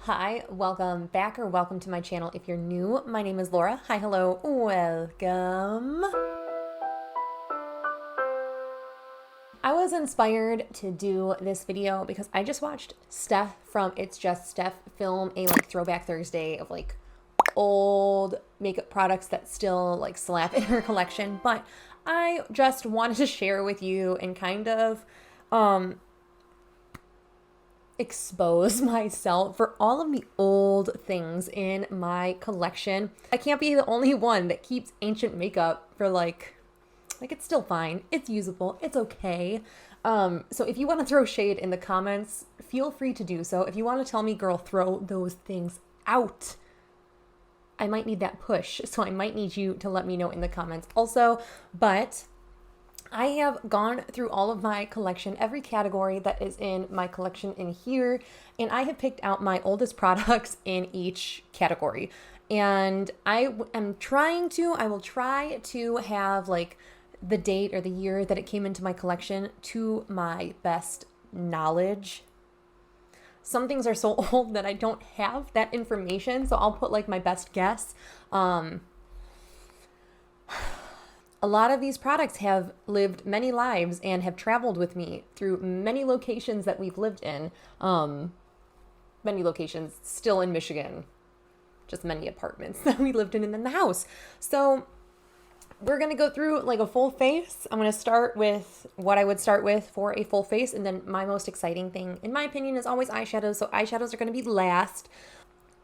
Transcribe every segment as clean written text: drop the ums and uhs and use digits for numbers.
Hi, welcome back or welcome to my channel. If you're new, my name is Laura. Hi, hello, welcome. I was inspired to do this video because I just watched Steph from It's Just Steph film a Throwback Thursday of old makeup products that still slap in her collection, but I just wanted to share with you and kind of expose myself for all of the old things in my collection. I can't be the only one that keeps ancient makeup for it's still fine. It's usable. It's okay. So if you want to throw shade in the comments, feel free to do so. If you want to tell me, girl, throw those things out, I might need that push. So I might need you to let me know in the comments also. But I have gone through all of my collection, every category that is in my collection in here, and I have picked out my oldest products in each category. And I will try to have the date or the year that it came into my collection to my best knowledge. Some things are so old that I don't have that information, so I'll put my best guess. A lot of these products have lived many lives and have traveled with me through many locations that we've lived in. Many locations still in Michigan, just many apartments that we lived in and then the house. So we're going to go through a full face. I'm going to start with what I would start with for a full face. And then my most exciting thing, in my opinion, is always eyeshadows. So eyeshadows are going to be last.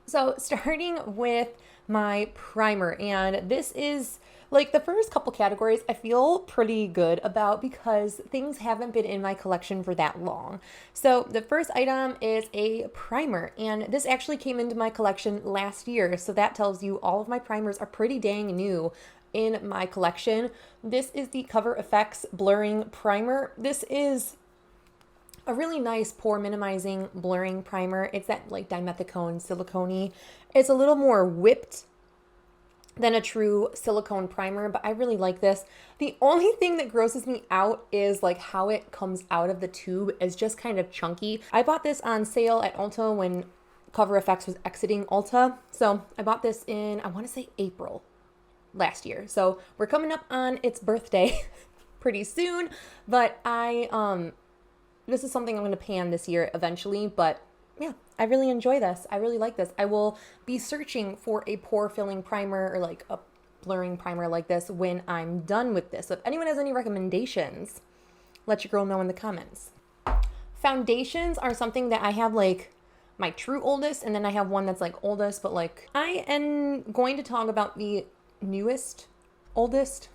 So starting with my primer, and this is the first couple categories I feel pretty good about because things haven't been in my collection for that long. So the first item is a primer, and this actually came into my collection last year. So that tells you all of my primers are pretty dang new in my collection. This is the CoverFX Blurring Primer. This is a really nice pore minimizing blurring primer. It's that dimethicone silicone-y. It's a little more whipped than a true silicone primer, but I really like this. The only thing that grosses me out is how it comes out of the tube is just kind of chunky. I bought this on sale at Ulta when CoverFX was exiting Ulta. So I bought this in, I want to say April last year. So we're coming up on its birthday pretty soon, but this is something I'm going to pan this year eventually, but yeah, I really enjoy this. I really like this. I will be searching for a pore filling primer or a blurring primer like this when I'm done with this. So if anyone has any recommendations, let your girl know in the comments. Foundations are something that I have my true oldest, and then I have one that's oldest, but I am going to talk about the newest, oldest.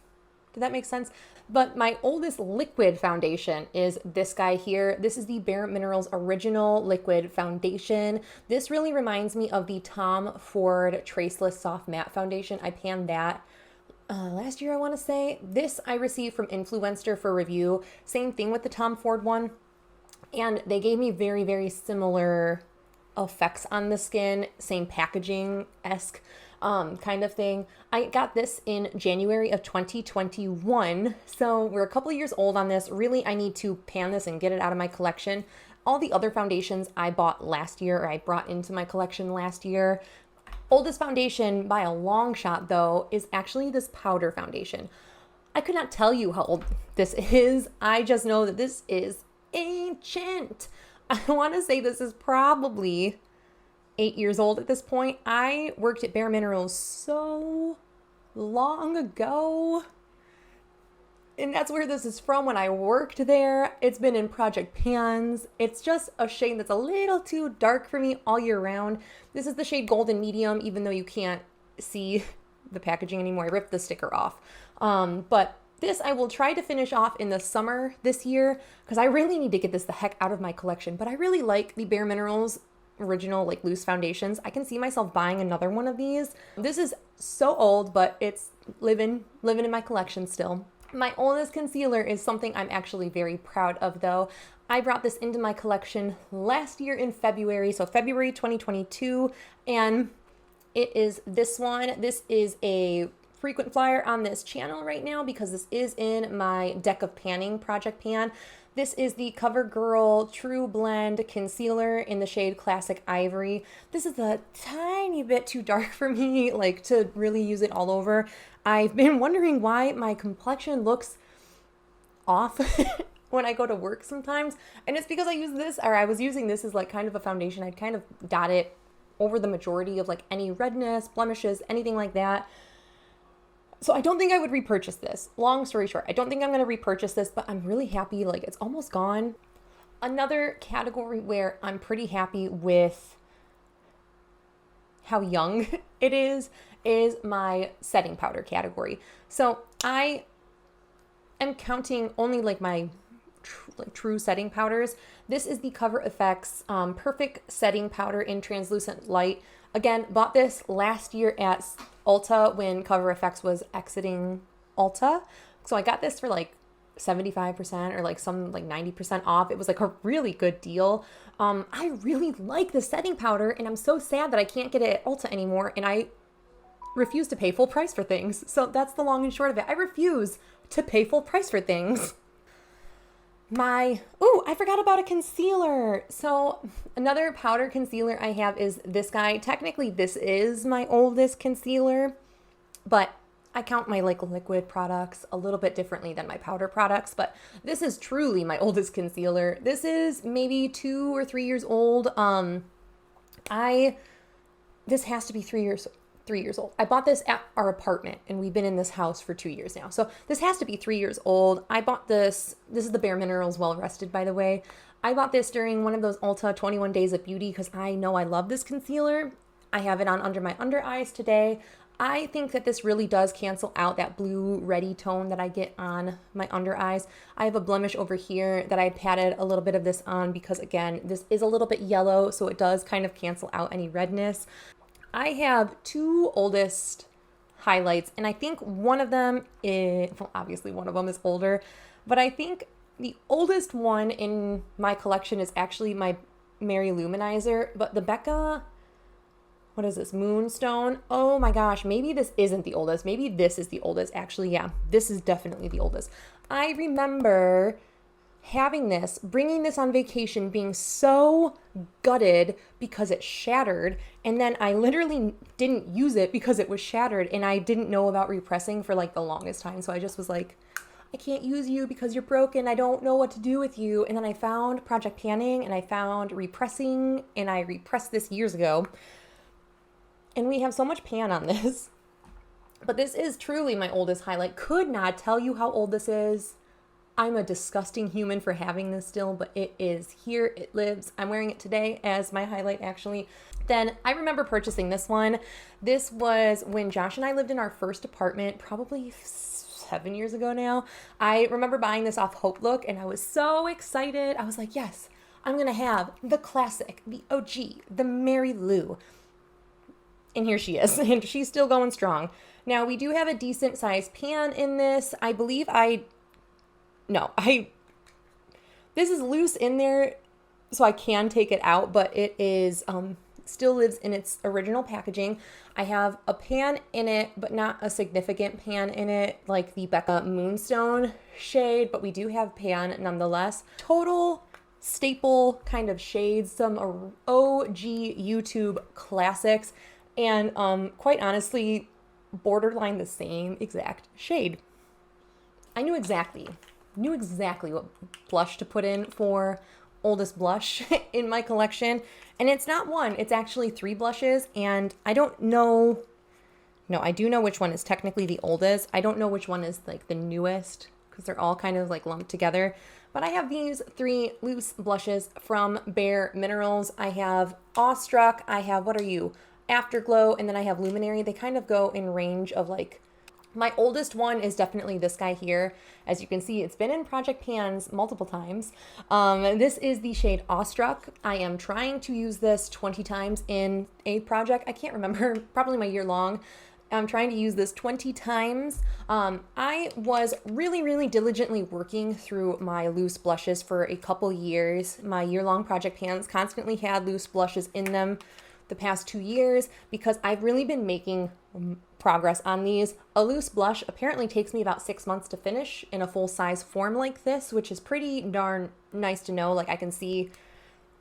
Did that make sense? But my oldest liquid foundation is this guy here. This is the BareMinerals Original Liquid Foundation. This really reminds me of the Tom Ford Traceless Soft Matte Foundation. I panned that last year, I want to say. This I received from Influencer for review. Same thing with the Tom Ford one. And they gave me very, very similar effects on the skin. Same packaging-esque kind of thing. I got this in January of 2021, so we're a couple of years old on this. Really, I need to pan this and get it out of my collection. All the other foundations I bought last year, or I brought into my collection last year. Oldest foundation by a long shot, though, is actually this powder foundation. I could not tell you how old this is. I just know that this is ancient. I want to say this is probably 8 years old at this point. I worked at BareMinerals so long ago, and that's where this is from. When I worked there, it's been in project pans. It's just a shade that's a little too dark for me all year round. This is the shade Golden Medium, even though you can't see the packaging anymore. I ripped the sticker off. But this I will try to finish off in the summer this year because I really need to get this the heck out of my collection. But I really like the BareMinerals Original loose foundations. I can see myself buying another one of these. This is so old, but it's living in my collection still. My oldest concealer is something I'm actually very proud of, though. I brought this into my collection last year in February, so February 2022, and it is this one. This is a frequent flyer on this channel right now because this is in my deck of panning project pan. This is the CoverGirl Trublend Concealer in the shade Classic Ivory. This is a tiny bit too dark for me, like, to really use it all over. I've been wondering why my complexion looks off when I go to work sometimes, and it's because I was using this as like kind of a foundation. I'd kind of dot it over the majority of like any redness, blemishes, anything like that. So I don't think I would repurchase this. Long story short, I don't think I'm going to repurchase this, but I'm really happy. Like, it's almost gone. Another category where I'm pretty happy with how young it is my setting powder category. So I am counting only like my true setting powders. This is the CoverFX Perfect Setting Powder in Translucent Light. Again, bought this last year at Ulta when CoverFX was exiting Ulta. So I got this for like 75% or like some like 90% off. It was like a really good deal. I really like the setting powder, and I'm so sad that I can't get it at Ulta anymore, and I refuse to pay full price for things. So that's the long and short of it. I refuse to pay full price for things. I forgot about a concealer. So another powder concealer I have is this guy. Technically, this is my oldest concealer, but I count my like liquid products a little bit differently than my powder products, but this is truly my oldest concealer. This is maybe 2 or 3 years old. This has to be 3 years old. I bought this at our apartment, and we've been in this house for 2 years now. So this has to be 3 years old. I bought this. This is the BareMinerals Well Rested, by the way. I bought this during one of those Ulta 21 Days of Beauty because I know I love this concealer. I have it on under my under eyes today. I think that this really does cancel out that blue reddy tone that I get on my under eyes. I have a blemish over here that I patted a little bit of this on because, again, this is a little bit yellow, so it does kind of cancel out any redness. I have 2 oldest highlights, and I think one of them is, well, obviously one of them is older, but I think the oldest one in my collection is actually my Mary Luminizer, but the Becca, what is this, Moonstone? Oh my gosh, maybe this isn't the oldest. Maybe this is the oldest. Actually, yeah, this is definitely the oldest. I remember having this, bringing this on vacation, being so gutted because it shattered, and then I literally didn't use it because it was shattered, and I didn't know about repressing for like the longest time. So I just was like, I can't use you because you're broken. I don't know what to do with you. And then I found Project Panning, and I found repressing, and I repressed this years ago. And we have so much pan on this. But this is truly my oldest highlight. Could not tell you how old this is. I'm a disgusting human for having this still, but it is here. It lives. I'm wearing it today as my highlight, actually. Then I remember purchasing this one. This was when Josh and I lived in our first apartment, probably 7 years ago now. I remember buying this off Hope Look, and I was so excited. I was like, yes, I'm going to have the classic, the OG, the Mary Lou. And here she is, and she's still going strong. Now, we do have a decent sized pan in this. I believe this is loose in there, so I can take it out, but it is, still lives in its original packaging. I have a pan in it, but not a significant pan in it, like the Becca Moonstone shade, but we do have pan nonetheless. Total staple kind of shades, some OG YouTube classics, and quite honestly, borderline the same exact shade. I knew exactly what blush to put in for oldest blush in my collection. And it's not one, it's actually 3 blushes. And I don't know, no, I do know which one is technically the oldest. I don't know which one is like the newest because they're all kind of like lumped together. But I have these 3 loose blushes from BareMinerals. I have Awestruck, I have, Afterglow, and then I have Luminary. They kind of go in range of like, my oldest one is definitely this guy here. As you can see, it's been in Project Pans multiple times. This is the shade Awestruck. I am trying to use this 20 times in a project. I can't remember, probably my year long. I'm trying to use this 20 times. I was really diligently working through my loose blushes for a couple years. My year-long Project Pans constantly had loose blushes in them the past 2 years because I've really been making progress on these. A loose blush apparently takes me about 6 months to finish in a full-size form like this, which is pretty darn nice to know. Like, I can see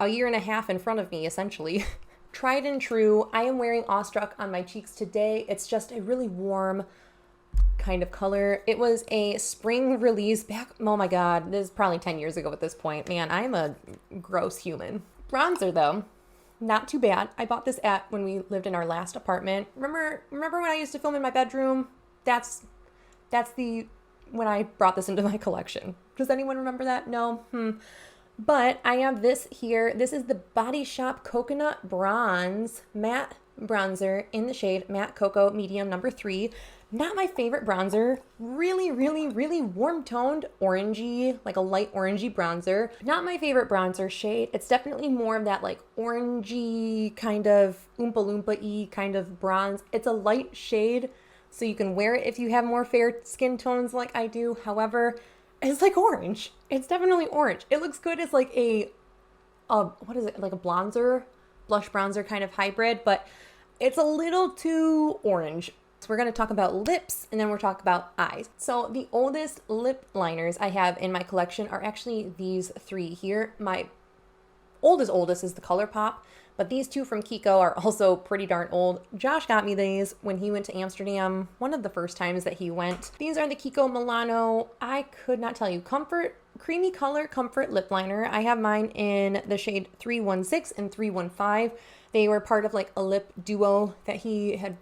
a year and a half in front of me, essentially. Tried and true. I am wearing Awestruck on my cheeks today. It's just a really warm kind of color. It was a spring release back, oh my god, this is probably 10 years ago at this point. Man, I'm a gross human. Bronzer though, not too bad. I bought this at when we lived in our last apartment. Remember when I used to film in my bedroom? That's when I brought this into my collection. Does anyone remember that? No? But I have this here. This is the Body Shop Coconut Bronze Matte Bronzer in the shade Matte Cocoa Medium number 3. Not my favorite bronzer. Really, really, really warm toned, orangey, like a light orangey bronzer. Not my favorite bronzer shade. It's definitely more of that like orangey kind of Oompa Loompa-y kind of bronze. It's a light shade, so you can wear it if you have more fair skin tones like I do. However, it's like orange. It's definitely orange. It looks good as like what is it? Like a bronzer, blush bronzer kind of hybrid, but it's a little too orange. So we're going to talk about lips and then we'll talk about eyes. So the oldest lip liners I have in my collection are actually these 3 here. My oldest is the ColourPop, but these 2 from Kiko are also pretty darn old. Josh got me these when he went to Amsterdam, one of the first times that he went. These are the Kiko Milano, I could not tell you, Creamy Color Comfort Lip Liner. I have mine in the shade 316 and 315. They were part of like a lip duo that he had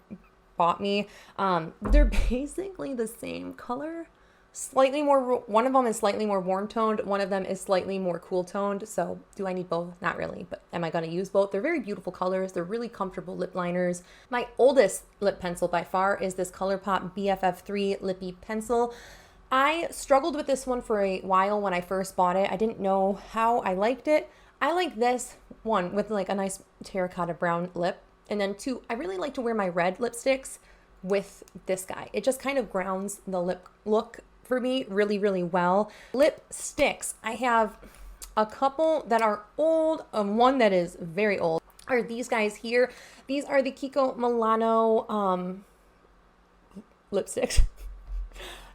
bought me. They're basically the same color, slightly more, one of them is slightly more warm toned, one of them is slightly more cool toned. So do I need both? Not really, but am I going to use both? They're very beautiful colors. They're really comfortable lip liners. My oldest lip pencil by far is this ColourPop BFF3 Lippy Pencil. I struggled with this one for a while when I first bought it. I didn't know how I liked it. I like this one with like a nice terracotta brown lip. And then 2, I really like to wear my red lipsticks with this guy. It just kind of grounds the lip look for me really, really well. Lipsticks, I have a couple that are old, one that is very old, are these guys here. These are the Kiko Milano lipsticks.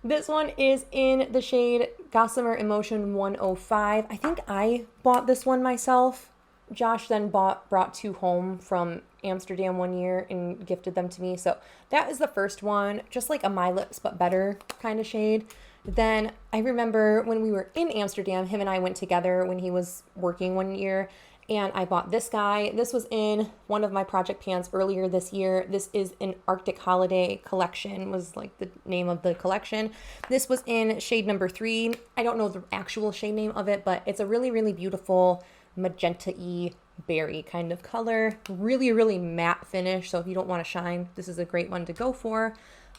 This one is in the shade Gossamer Emotion 105. I think I bought this one myself. Josh then brought 2 home from Amsterdam one year and gifted them to me. So that is the first one, just like a My Lips but better kind of shade. Then I remember when we were in Amsterdam, him and I went together when he was working one year, and I bought this guy. This was in one of my project pans earlier this year. This is an Arctic Holiday collection, was like the name of the collection. This was in shade number 3. I don't know the actual shade name of it, but it's a really, really beautiful magenta-y berry kind of color. Really, really matte finish. So if you don't want to shine, this is a great one to go for.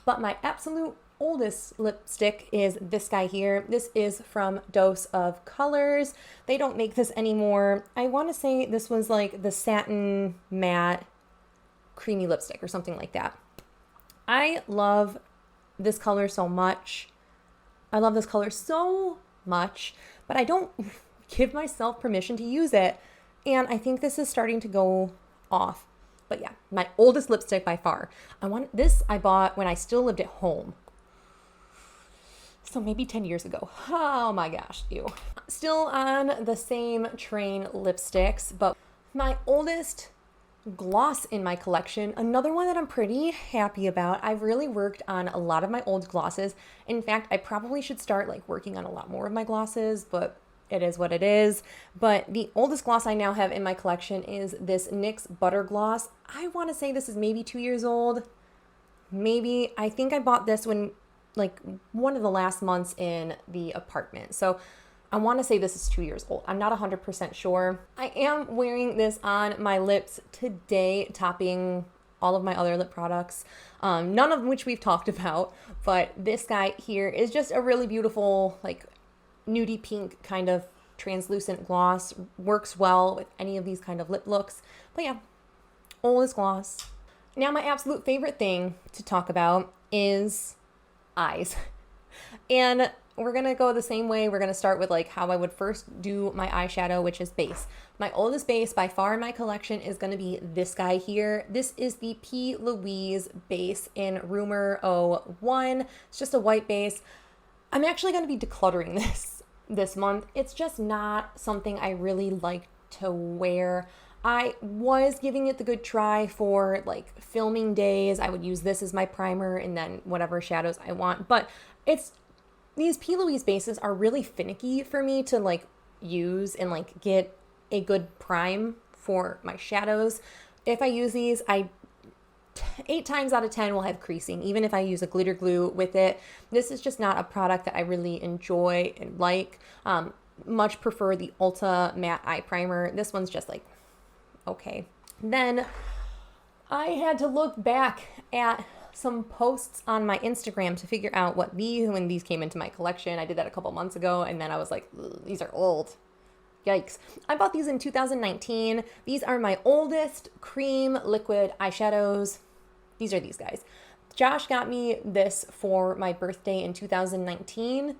But my absolute oldest lipstick is this guy here. This is from Dose of Colors. They don't make this anymore. I want to say this was like the satin matte creamy lipstick or something like that. I love this color so much. I love this color so much, but I don't give myself permission to use it. And I think this is starting to go off. But yeah, my oldest lipstick by far. I bought when I still lived at home. So maybe 10 years ago. Oh my gosh, ew. Still on the same train lipsticks, but my oldest gloss in my collection, another one that I'm pretty happy about. I've really worked on a lot of my old glosses. In fact, I probably should start like working on a lot more of my glosses, but it is what it is. But the oldest gloss I now have in my collection is this NYX Butter Gloss. I want to say this is maybe 2 years old. Maybe. I think I bought this when like one of the last months in the apartment. So I want to say this is 2 years old. I'm not 100% sure. I am wearing this on my lips today, topping all of my other lip products, none of which we've talked about. But this guy here is just a really beautiful, like nudie pink kind of translucent gloss. Works well with any of these kind of lip looks. But yeah, oldest gloss. Now my absolute favorite thing to talk about is eyes. And we're going to go the same way. We're going to start with like how I would first do my eyeshadow, which is base. My oldest base by far in my collection is going to be this guy here. This is the P. Louise base in Rumor 01. It's just a white base. I'm actually going to be decluttering this month. It's just not something I really like to wear. I was giving it the good try for like filming days. I would use this as my primer and then whatever shadows I want. But these P. Louise bases are really finicky for me to like use and like get a good prime for my shadows. If I use these, 8 times out of 10 will have creasing, even if I use a glitter glue with it. This is just not a product that I really enjoy and like. Much prefer the Ulta matte eye primer. This one's just like, okay. Then I had to look back at some posts on my Instagram to figure out when these came into my collection. I did that a couple months ago, and then I was like, these are old. Yikes. I bought these in 2019. These are my oldest cream liquid eyeshadows. These are these guys. Josh got me this for my birthday in 2019.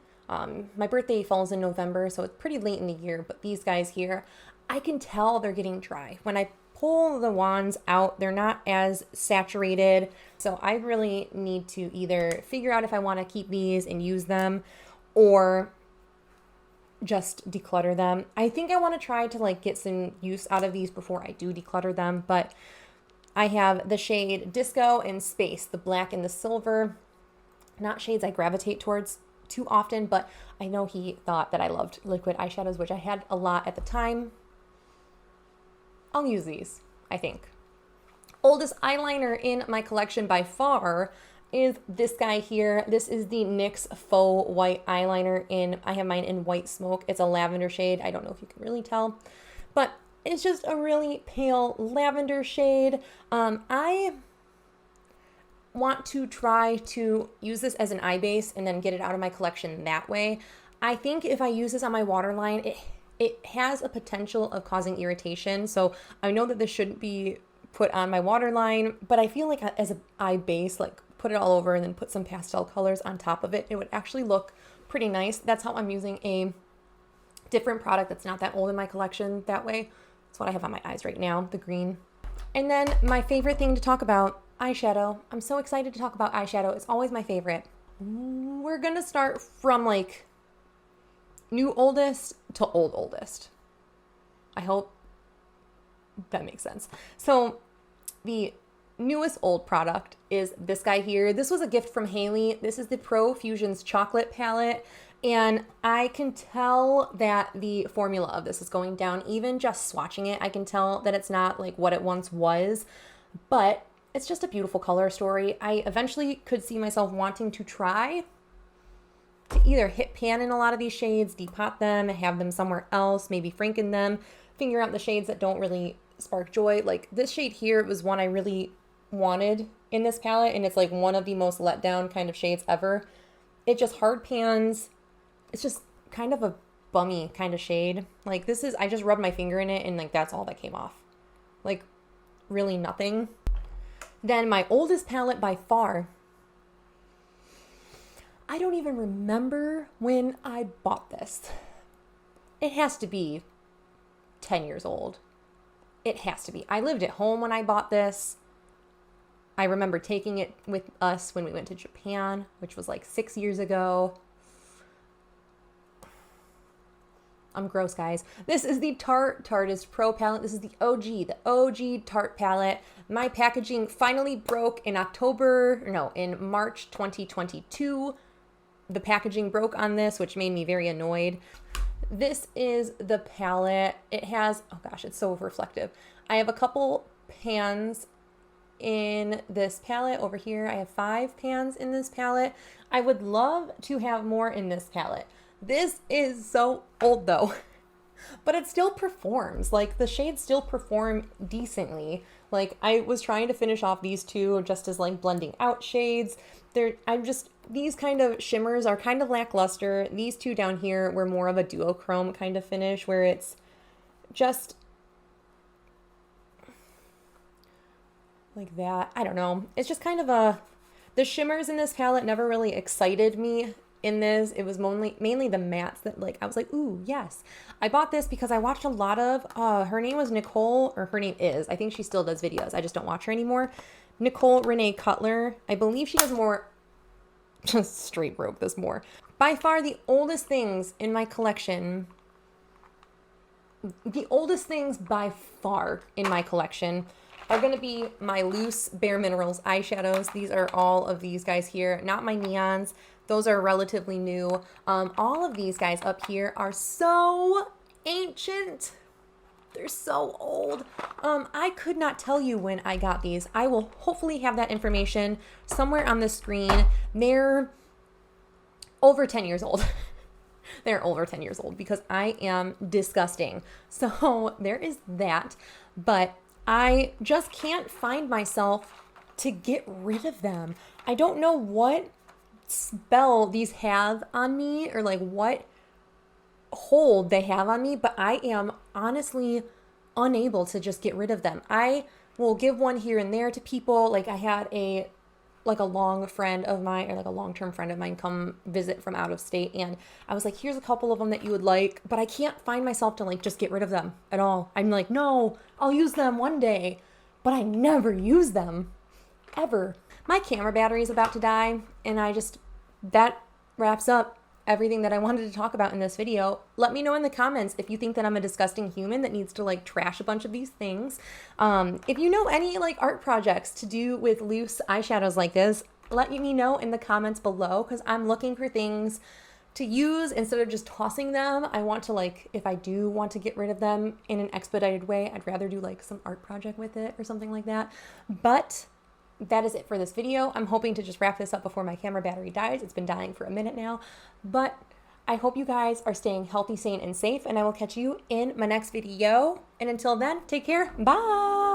My birthday falls in November, so it's pretty late in the year, but these guys here, I can tell they're getting dry. When I pull the wands out, they're not as saturated, so I really need to either figure out if I want to keep these and use them or just declutter them. I think I want to try to like get some use out of these before I do declutter them, but I have the shade Disco and Space, the black and the silver. Not shades I gravitate towards too often, but I know he thought that I loved liquid eyeshadows, which I had a lot at the time. I'll use these, I think. Oldest eyeliner in my collection by far is this guy here. This is the NYX Faux White Eyeliner I have mine in White Smoke. It's a lavender shade. I don't know if you can really tell, but it's just a really pale lavender shade. I want to try to use this as an eye base and then get it out of my collection that way. I think if I use this on my waterline, it has a potential of causing irritation. So I know that this shouldn't be put on my waterline, but I feel like as an eye base, like put it all over and then put some pastel colors on top of it, it would actually look pretty nice. That's how I'm using a different product that's not that old in my collection that way. That's what I have on my eyes right now, the green. And then my favorite thing to talk about, eyeshadow. I'm so excited to talk about eyeshadow. It's always my favorite. We're gonna start from like new oldest to old oldest. I hope that makes sense. So the newest old product is this guy here. This was a gift from Haley. This is the Pro Fusions chocolate palette. And I can tell that the formula of this is going down. Even just swatching it, I can tell that it's not like what it once was, but it's just a beautiful color story. I eventually could see myself wanting to try to either hit pan in a lot of these shades, depot them, have them somewhere else, maybe franken them, figure out the shades that don't really spark joy. Like this shade here was one I really wanted in this palette, and it's like one of the most let down kind of shades ever. It just hard pans. It's just kind of a bummy kind of shade. Like this is, I just rubbed my finger in it and like that's all that came off. Like really nothing. Then my oldest palette by far, I don't even remember when I bought this. It has to be 10 years old. It has to be. I lived at home when I bought this. I remember taking it with us when we went to Japan, which was like 6 years ago. I'm gross, guys. This is the Tarte Tarteist Pro palette. This is the OG Tarte palette. My packaging finally broke in March 2022. The packaging broke on this, which made me very annoyed. This is the palette. It has, oh gosh, it's so reflective. I have a couple pans in this palette over here. I have 5 pans in this palette. I would love to have more in this palette. This is so old though, but it still performs. Like the shades still perform decently. Like I was trying to finish off these two just as like blending out shades. These kind of shimmers are kind of lackluster. These two down here were more of a duochrome kind of finish where it's just like that. I don't know. It's just kind of the shimmers in this palette never really excited me in this. It was mainly the mattes that like, I was like, ooh, yes. I bought this because I watched a lot of, her name was Nicole, or her name is, I think she still does videos. I just don't watch her anymore. Nicole Renee Cutler. I believe she does more, just straight broke this more. By far the oldest things in my collection, the oldest things by far in my collection are going to be my loose BareMinerals eyeshadows. These are all of these guys here, not my neons. Those are relatively new. All of these guys up here are so ancient. They're so old. I could not tell you when I got these. I will hopefully have that information somewhere on the screen. They're over 10 years old. They're over 10 years old because I am disgusting. So there is that. But I just can't find myself to get rid of them. I don't know what spell these have on me, or like what hold they have on me, but I am honestly unable to just get rid of them. I will give one here and there to people. Like I had a long friend of mine, or like a long-term friend of mine, come visit from out of state, and I was like, here's a couple of them that you would like, but I can't find myself to like just get rid of them at all. I'm like, no, I'll use them one day, but I never use them ever. My camera battery is about to die, and that wraps up everything that I wanted to talk about in this video. Let me know in the comments if you think that I'm a disgusting human that needs to like trash a bunch of these things. If you know any like art projects to do with loose eyeshadows like this, let me know in the comments below, because I'm looking for things to use instead of just tossing them. I want to like, if I do want to get rid of them in an expedited way, I'd rather do like some art project with it or something like that. But that is it for this video. I'm hoping to just wrap this up before my camera battery dies. It's been dying for a minute now, but I hope you guys are staying healthy, sane, and safe, and I will catch you in my next video. And until then, take care. Bye.